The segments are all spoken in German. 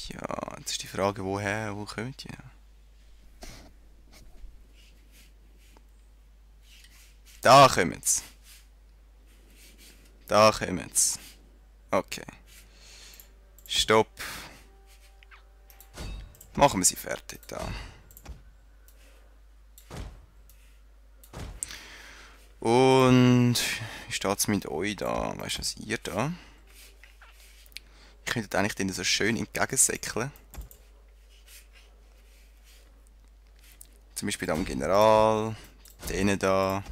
Ja, jetzt ist die Frage, woher, wo kommt die? Da kommt's. Da kommt's. Okay. Stopp. Machen wir sie fertig da. Und wie steht's mit euch da? Weißt du, was ihr da? Ich könnte eigentlich denen so schön entgegensäckeln. Zum Beispiel da am General, denen da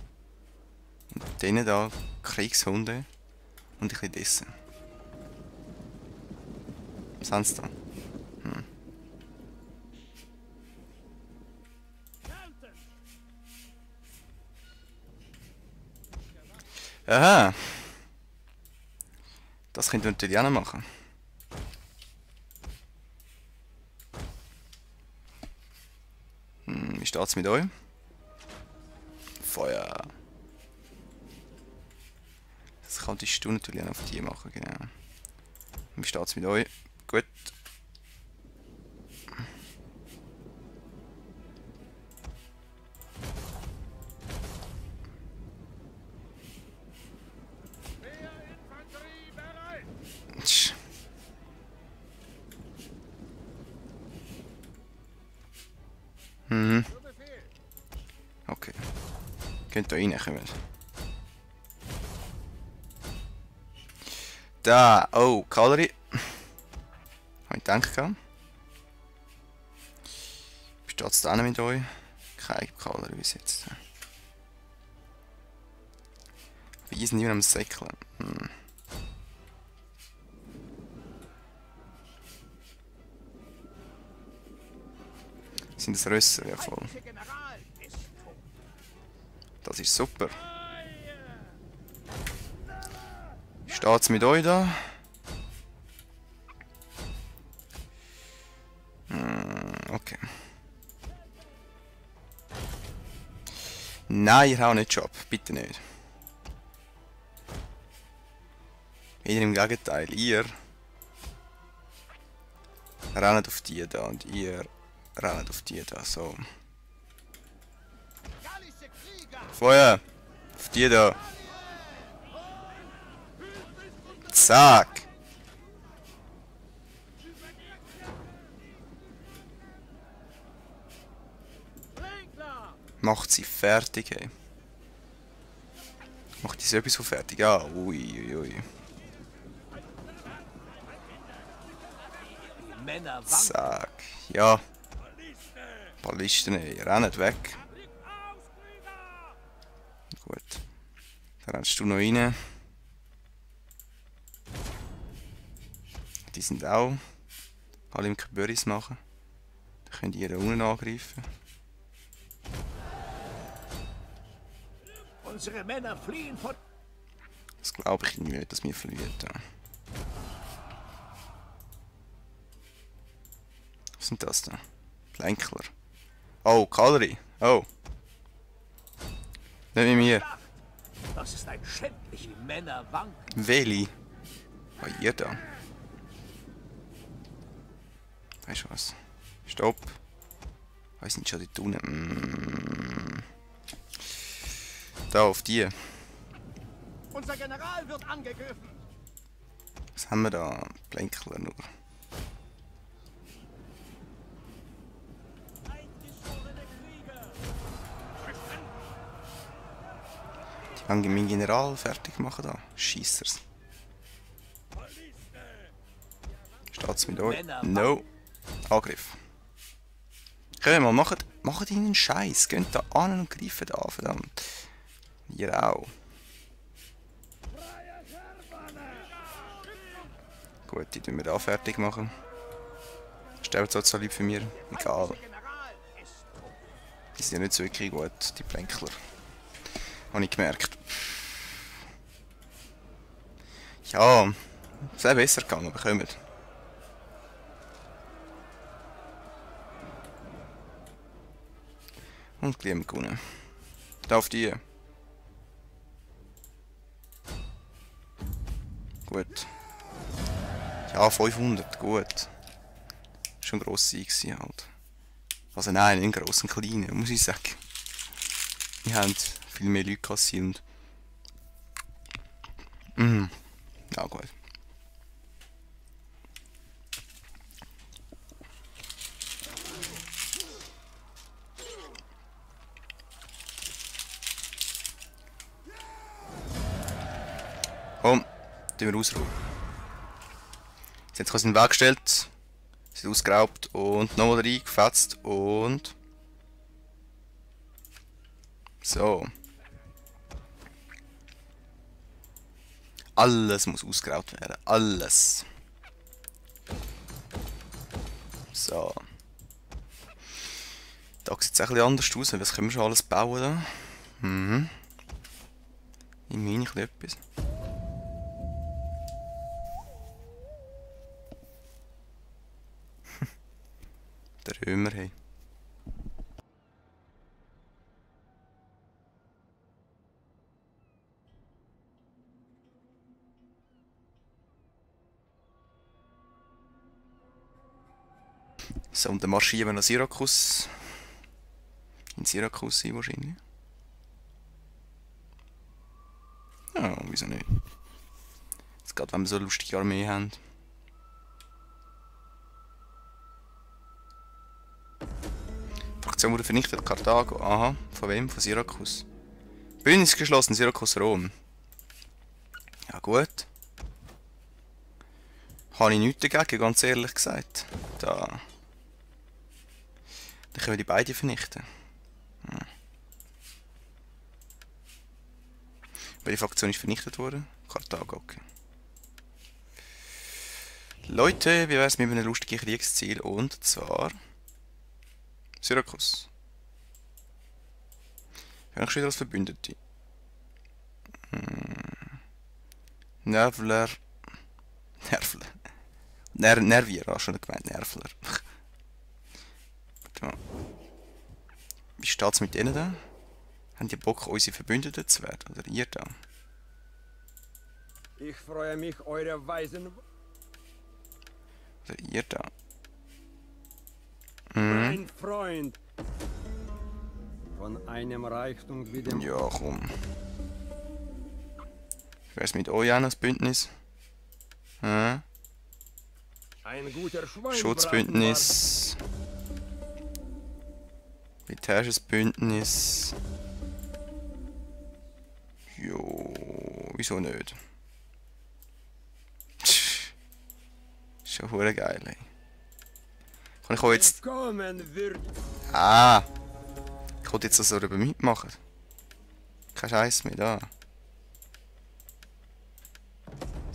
und denen da, Kriegshunde und ein bisschen dessen. Was haben sie da? Aha! Das könnte man natürlich auch noch machen. Wie steht's mit euch? Feuer! Das könntest du natürlich auch noch auf die machen, genau. Wie steht's mit euch? Gut. Tsch. Mhm. Okay. Könnt da reinkommen. Da, oh, Kavallerie. Habe ich gedacht. Wie steht's da mit euch? Keine Kavallerie bis jetzt. Wie sind die am Säckeln? Sind das Rösser? Ja, voll. Das ist super. Wie steht's mit euch da? Okay. Nein, ihr haut nicht Job. Bitte nicht. Eher im Gegenteil. Ihr rennt auf die da und ihr rennt auf die da. So. Feuer! Auf die da. Zack! Macht sie fertig, hey. Macht die sowieso fertig? Ah, ui, ui, ui. Zack. Ja. Ballisten, ey. Rennt weg. Gut. Da rennst du noch rein. Die sind auch alle im Gebüris machen. Da könnt ihr da unten angreifen. Unsere Männer fliehen von... Das glaube ich nicht, dass wir verlieren. Ja. Was sind das da? Plänkler. Oh, Kavallerie. Oh. Nicht mit mir. Das ist ein schändlich. Die Männer wanken. Weli. Oh, ihr da. Weißt du was? Stopp. Weiß nicht schon die unten. Da auf die. Unser General wird angegriffen. Was haben wir da? Plänkler nur. Die wollen meinen General fertig machen da. Scheissers. Steht's mit euch? No. Angriff. Können wir mal, macht ihnen Scheiß. Geht da an und greift an, verdammt. Ihr auch. Gut, die tun wir da fertig machen. Sterbt so lieb für mir. Egal. Die sind ja nicht so wirklich gut, die Plänkler. Habe ich gemerkt. Ja, es wäre besser gegangen, aber kommt. Und gleich gewonnen. Da auf die. gut. Ja, 500, gut. Schon ein grosser Sieg gewesen halt. Also nein, nicht ein grosser, ein kleiner, muss ich sagen. Wir haben viel mehr Leute kassiert. Ja, gut. Komm, tun wir ausruhen. Jetzt haben sie in den Weg gestellt, sind ausgeraubt und nochmal reingefetzt und... So. Alles muss ausgeraubt werden. Alles. So. Da sieht es ein bisschen anders aus. Was können wir schon alles bauen da? Immerhin ein bisschen etwas. Der Römer, hey. So, und dann marschieren wir nach Syrakus. In Syrakus sein wahrscheinlich. Ja, wieso nicht? Jetzt gerade, wenn wir so eine lustige Armee haben. Fraktion wurde vernichtet, Karthago. Aha, von wem? Von Syrakus. Bündnis geschlossen, Syrakus Rom. Ja gut. Habe ich nichts dagegen, ganz ehrlich gesagt. Da. Dann können wir die beiden vernichten. Welche Fraktion ist vernichtet worden? Karthago, okay. Leute, wie wäre es mit einem lustigen Kriegsziel? Und zwar... Syrakus. Wir haben schon wieder als Verbündete. Nervler. Nervier, hast du schon gemeint, Nervler. Warte mal. Wie steht es mit denen da? Haben die Bock, unsere Verbündeten zu werden? Oder ihr da? Ich freue mich, eure Weisen... Oder ihr da? Mein Freund! Von einem Reichtum wie dem... Ja, komm. Wie wär's mit euch auch noch das Bündnis? Ein guter Schutzbündnis. Militärisches Bündnis. Jo, wieso nicht? Schon hure geil, ey. Kann ich auch jetzt... Ah! Ich wollte jetzt das so darüber mitmachen. Kein Scheiß mehr da.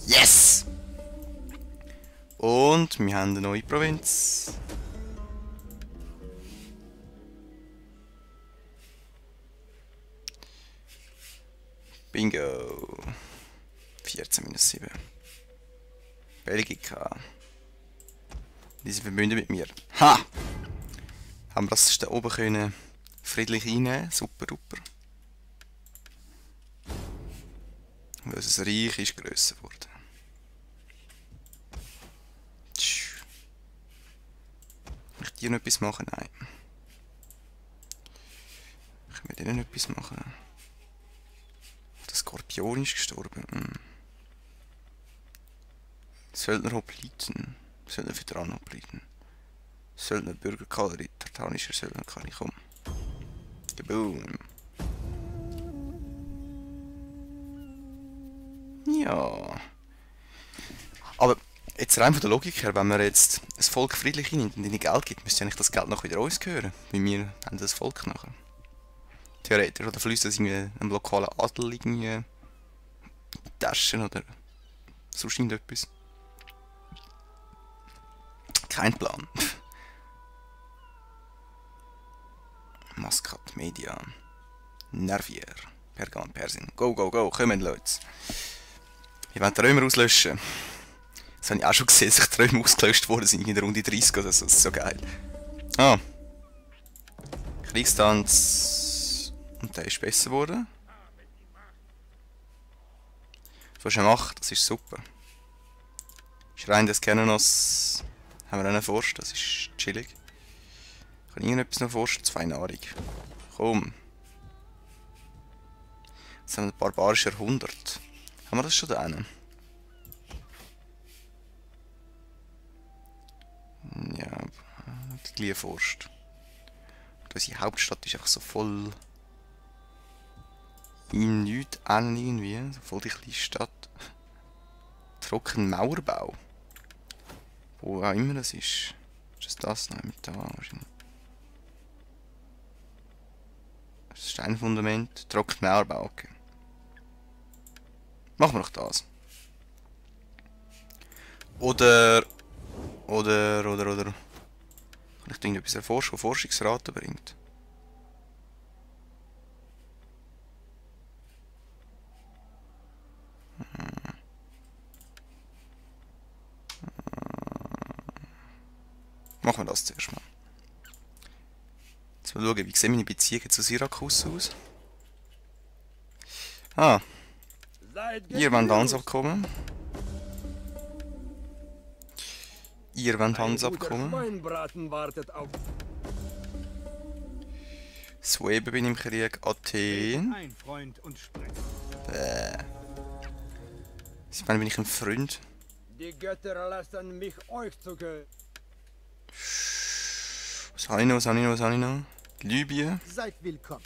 Yes! Und wir haben eine neue Provinz. Bingo! 14 minus 7. Belgica. Die sind verbündet mit mir. Ha! Haben wir das da oben können friedlich reinnehmen? Super, super. Weil unser Reich ist grösser geworden. Kann ich dir noch etwas machen? Nein. Können wir denen noch etwas machen? Der Skorpion ist gestorben. Söldner Hopliten. Söldner Veteran Hopliten. Söldner Bürgerkavallerie. Tartanischer Söldner kann ich kommen. Boom. Ja. Aber jetzt rein von der Logik her, wenn man jetzt ein Volk friedlich hinnimmt und ihnen Geld gibt, müsste eigentlich das Geld noch wieder uns gehören. Weil wir haben das Volk nachher. Theoretisch. Oder fließt das irgendwie einem lokalen Adel irgendwie in die Taschen oder sonst irgendetwas. Kein Plan. Maskat, Media. Nervier. Pergamon, Persin. Go, go, go. Kommen, Leute. Ich will die Römer auslöschen. Das habe ich auch schon gesehen, dass die Römer ausgelöscht worden sind in der Runde 30 oder so. Das ist so geil. Ah. Kriegstanz. Und der ist besser geworden. Was er macht, das ist super. Schrein des Kernos. Haben wir einen Forst, das ist chillig. Kann irgendetwas noch forschen? 2 Nahrung. Komm. Jetzt haben wir ein barbarisches Jahrhundert. Haben wir das schon da hinten? Ja, die Gliederforst. Unsere Hauptstadt ist einfach so voll in nichts irgendwie. So voll die kleine Stadt. Trocken Mauerbau. Wo auch immer das ist. Ist das? Nein, mit da wahrscheinlich. Das Steinfundament. Trocken Mauerbau, okay. Machen wir doch das. Oder. Kann ich irgendetwas erforschen, was Forschungsraten bringt? Machen wir das zuerst mal. Jetzt mal schauen, wie sehen meine Beziehungen zu Syrakus aus? Ah, Seid ihr wollt gegrüßt. Handelsabkommen. Ihr wollt Ein guter Handelsabkommen. Schweinbraten wartet auf. Sueben bin im Krieg. Athen. Ein Freund und sprecht. Ich meine, bin ich ein Freund? Die Götter lassen mich euch zu gehören. Was habe ich noch? Was habe ich noch? Was habe ich noch? Libyen. Seid willkommen.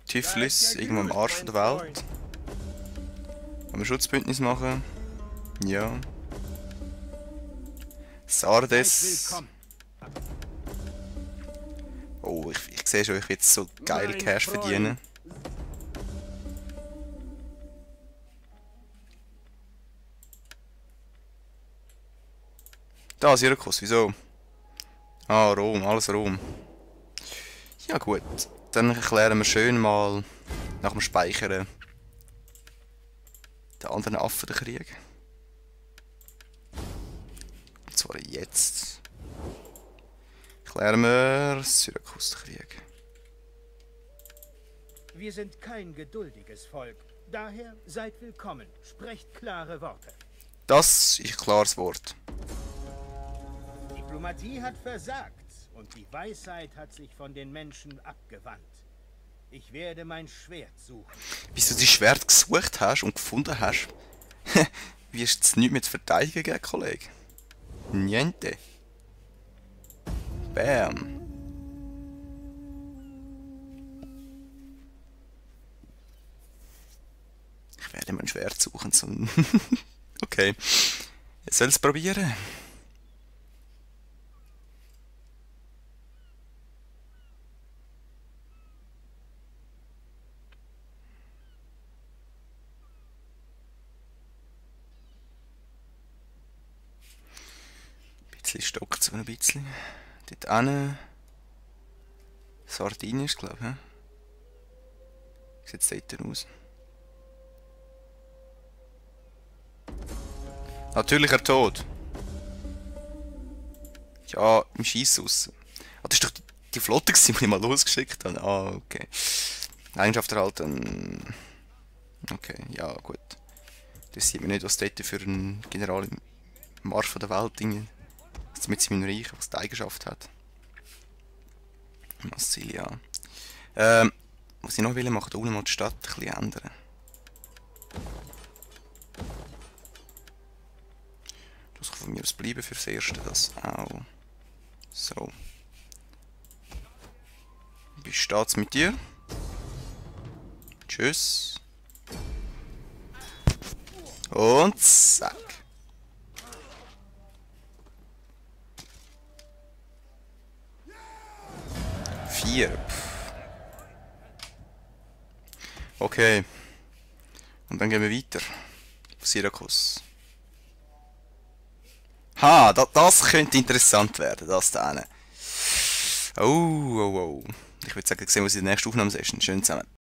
Tiflis, irgendwo am Arsch von der Welt. Wollen wir Schutzbündnis machen? Ja. Sardes. Willkommen. Oh, ich sehe schon, ich will jetzt so geil Mein Cash Freund. verdienen. Da, Syrakus, wieso? Ah, Rom, alles Rom. Ja gut, dann erklären wir schön mal nach dem Speichern den anderen Affen den Krieg. Und zwar jetzt. Erklären wir Syrakus den Krieg. Wir sind kein geduldiges Volk. Daher seid willkommen. Sprecht klare Worte. Das ist ein klares Wort. Diplomatie hat versagt und die Weisheit hat sich von den Menschen abgewandt. Ich werde mein Schwert suchen. Bis du dein Schwert gesucht hast und gefunden hast, wie ist es nichts mehr zu verteidigen, gell, Kollege? Niente. Bam. Ich werde mein Schwert suchen. So. Okay. Ich soll es probieren. Ein bisschen stockt so ein bisschen. Dort hinten. Sardinien ist, glaube ich. He? Wie sieht es dort aus? Natürlicher Tod. Ja, im Scheiss raus. Ah, das ist doch die Flotte, die ich mal losgeschickt habe. Ah, okay. Eigenschaft erhalten. Okay, ja, gut. Das sieht man nicht, was dort für ein General im Arsch von der Welt Dinge. Mit seinem Reich, was die Eigenschaft hat. Massilia. Was ich noch will, macht unten mal die Stadt ein bisschen ändern. Das kann von mir aus bleiben fürs Erste, das auch. So. Wie steht's mit dir? Tschüss. Und zack. Okay. Und dann gehen wir weiter. Auf Syrakus. Ha, das könnte interessant werden, das da hinten. Oh. Ich würde sagen, sehen wir uns in der nächsten Aufnahmesession. Schön zusammen.